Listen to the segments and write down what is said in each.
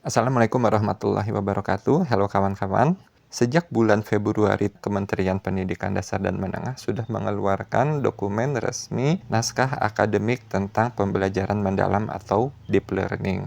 Assalamualaikum warahmatullahi wabarakatuh. Halo kawan-kawan. Sejak bulan Februari, Kementerian Pendidikan Dasar dan Menengah sudah mengeluarkan dokumen resmi naskah akademik tentang pembelajaran mendalam atau deep learning.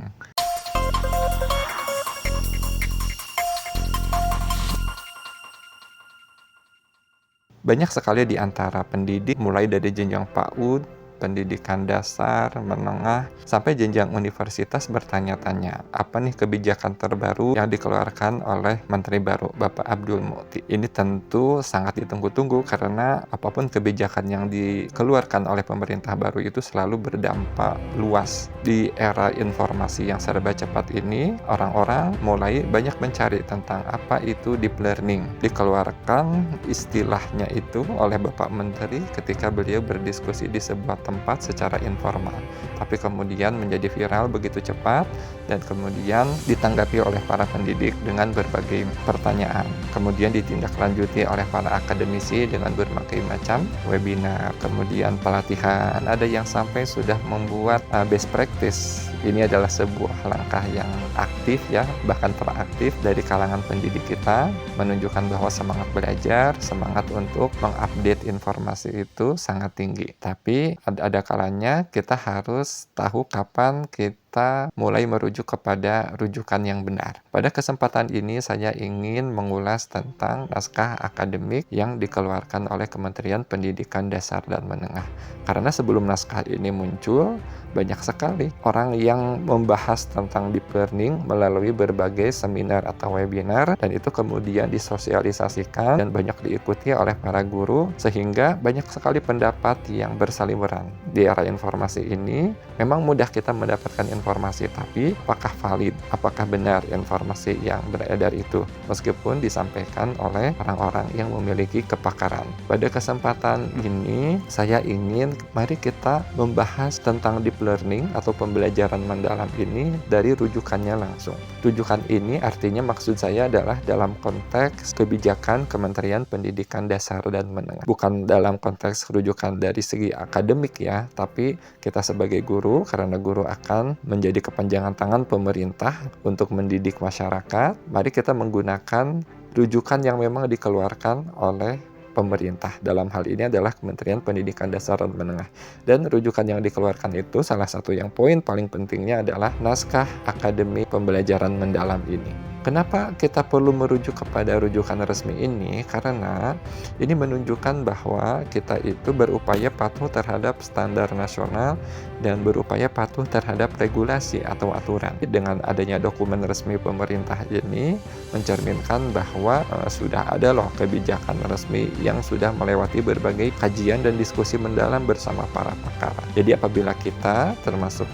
Banyak sekali di antara pendidik, mulai dari jenjang PAUD, pendidikan dasar, menengah, sampai jenjang universitas bertanya-tanya, apa nih kebijakan terbaru yang dikeluarkan oleh Menteri baru, Bapak Abdul Muti. Ini tentu sangat ditunggu-tunggu karena apapun kebijakan yang dikeluarkan oleh pemerintah baru itu selalu berdampak luas. Di era informasi yang serba cepat ini, orang-orang mulai banyak mencari tentang apa itu deep learning. Dikeluarkan istilahnya itu oleh Bapak Menteri ketika beliau berdiskusi di sebuah tempat secara informal. Tapi kemudian menjadi viral begitu cepat dan kemudian ditanggapi oleh para pendidik dengan berbagai pertanyaan. Kemudian ditindaklanjuti oleh para akademisi dengan berbagai macam webinar, kemudian pelatihan. Ada yang sampai sudah membuat best practice. Ini adalah sebuah langkah yang aktif ya, bahkan proaktif dari kalangan pendidik kita, menunjukkan bahwa semangat belajar, semangat untuk mengupdate informasi itu sangat tinggi. Tapi ada kalanya kita harus tahu kapan kita mulai merujuk kepada rujukan yang benar. Pada kesempatan ini saya ingin mengulas tentang naskah akademik yang dikeluarkan oleh Kementerian Pendidikan Dasar dan Menengah. Karena sebelum naskah ini muncul, banyak sekali orang yang membahas tentang deep learning melalui berbagai seminar atau webinar, dan itu kemudian disosialisasikan dan banyak diikuti oleh para guru, sehingga banyak sekali pendapat yang bersaliweran. Di era informasi ini memang mudah kita mendapatkan informasi, tapi apakah valid, apakah benar informasi yang beredar itu, meskipun disampaikan oleh orang-orang yang memiliki kepakaran. Pada kesempatan ini saya ingin mari kita membahas tentang deep learning atau pembelajaran mendalam ini dari rujukannya langsung. Rujukan ini artinya maksud saya adalah dalam konteks kebijakan Kementerian Pendidikan Dasar dan Menengah. Bukan dalam konteks rujukan dari segi akademik ya, tapi kita sebagai guru, karena guru akan menjadi kepanjangan tangan pemerintah untuk mendidik masyarakat, mari kita menggunakan rujukan yang memang dikeluarkan oleh pemerintah. Dalam hal ini adalah Kementerian Pendidikan Dasar dan Menengah. Dan rujukan yang dikeluarkan itu salah satu yang poin paling pentingnya adalah naskah akademik pembelajaran mendalam ini. Kenapa kita perlu merujuk kepada rujukan resmi ini? Karena ini menunjukkan bahwa kita itu berupaya patuh terhadap standar nasional dan berupaya patuh terhadap regulasi atau aturan. Dengan adanya dokumen resmi pemerintah ini mencerminkan bahwa sudah ada loh kebijakan resmi yang sudah melewati berbagai kajian dan diskusi mendalam bersama para pakar. Jadi apabila kita termasuk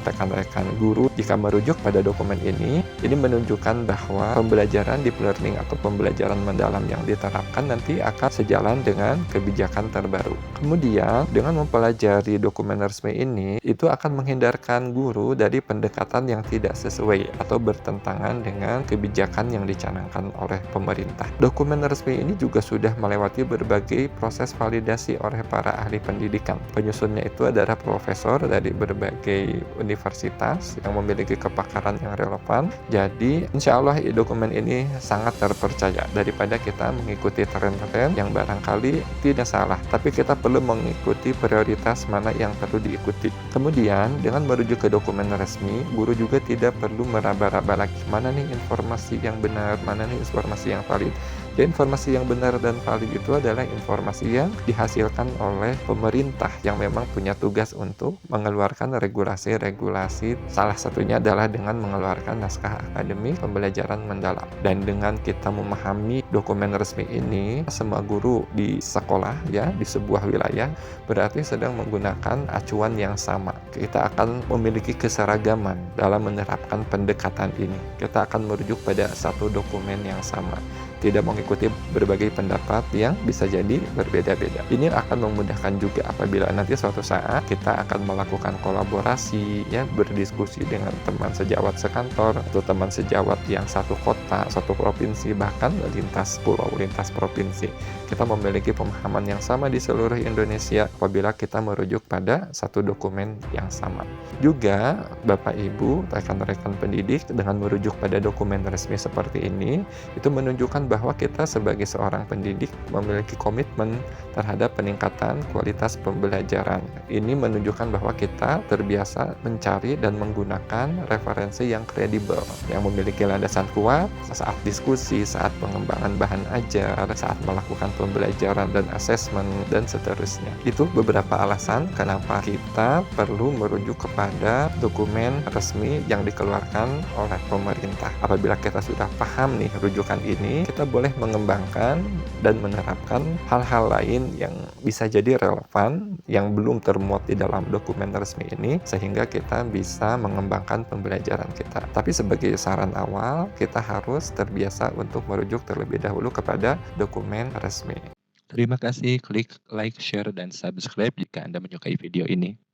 rekan-rekan guru jika merujuk pada dokumen ini menunjukkan bahwa pembelajaran deep learning atau pembelajaran mendalam yang diterapkan nanti akan sejalan dengan kebijakan terbaru. Kemudian dengan mempelajari dokumen resmi ini, itu akan menghindarkan guru dari pendekatan yang tidak sesuai atau bertentangan dengan kebijakan yang dicanangkan oleh pemerintah. Dokumen resmi ini juga sudah melewati berbagai proses validasi oleh para ahli pendidikan. Penyusunnya itu adalah profesor dari berbagai universitas yang memiliki kepakaran yang relevan. Jadi insya Allah dokumen ini sangat terpercaya daripada kita mengikuti tren-tren yang barangkali tidak salah, tapi kita perlu mengikuti prioritas mana yang perlu diikuti. Kemudian dengan merujuk ke dokumen resmi, guru juga tidak perlu meraba-raba lagi mana nih informasi yang benar, mana nih informasi yang valid. Dan informasi yang benar dan valid itu adalah informasi yang dihasilkan oleh pemerintah yang memang punya tugas untuk mengeluarkan regulasi-regulasi. Salah satunya adalah dengan mengeluarkan naskah akademik pembelajaran mendalam. Dan dengan kita memahami dokumen resmi ini, semua guru di sekolah ya, di sebuah wilayah berarti sedang menggunakan acuan yang sama. Kita akan memiliki keseragaman dalam menerapkan pendekatan ini. Kita akan merujuk pada satu dokumen yang sama. tidak mengikuti berbagai pendapat yang bisa jadi berbeda-beda. Ini akan memudahkan juga apabila nanti suatu saat kita akan melakukan kolaborasi, ya, berdiskusi dengan teman sejawat sekantor atau teman sejawat yang satu kota, satu provinsi, bahkan lintas pulau, lintas provinsi. Kita memiliki pemahaman yang sama di seluruh Indonesia apabila kita merujuk pada satu dokumen yang sama. Juga Bapak Ibu, rekan-rekan pendidik, dengan merujuk pada dokumen resmi seperti ini, itu menunjukkan bahwa kita sebagai seorang pendidik memiliki komitmen terhadap peningkatan kualitas pembelajaran. Ini menunjukkan bahwa kita terbiasa mencari dan menggunakan referensi yang kredibel, yang memiliki landasan kuat saat diskusi, saat pengembangan bahan ajar, saat melakukan pembelajaran dan asesmen, dan seterusnya. Itu beberapa alasan kenapa kita perlu merujuk kepada dokumen resmi yang dikeluarkan oleh pemerintah. Apabila kita sudah paham nih rujukan ini, kita boleh mengembangkan dan menerapkan hal-hal lain yang bisa jadi relevan yang belum termuat di dalam dokumen resmi ini, sehingga kita bisa mengembangkan pembelajaran kita. Tapi sebagai saran awal, kita harus terbiasa untuk merujuk terlebih dahulu kepada dokumen resmi. Terima kasih, klik like, share, dan subscribe jika Anda menyukai video ini.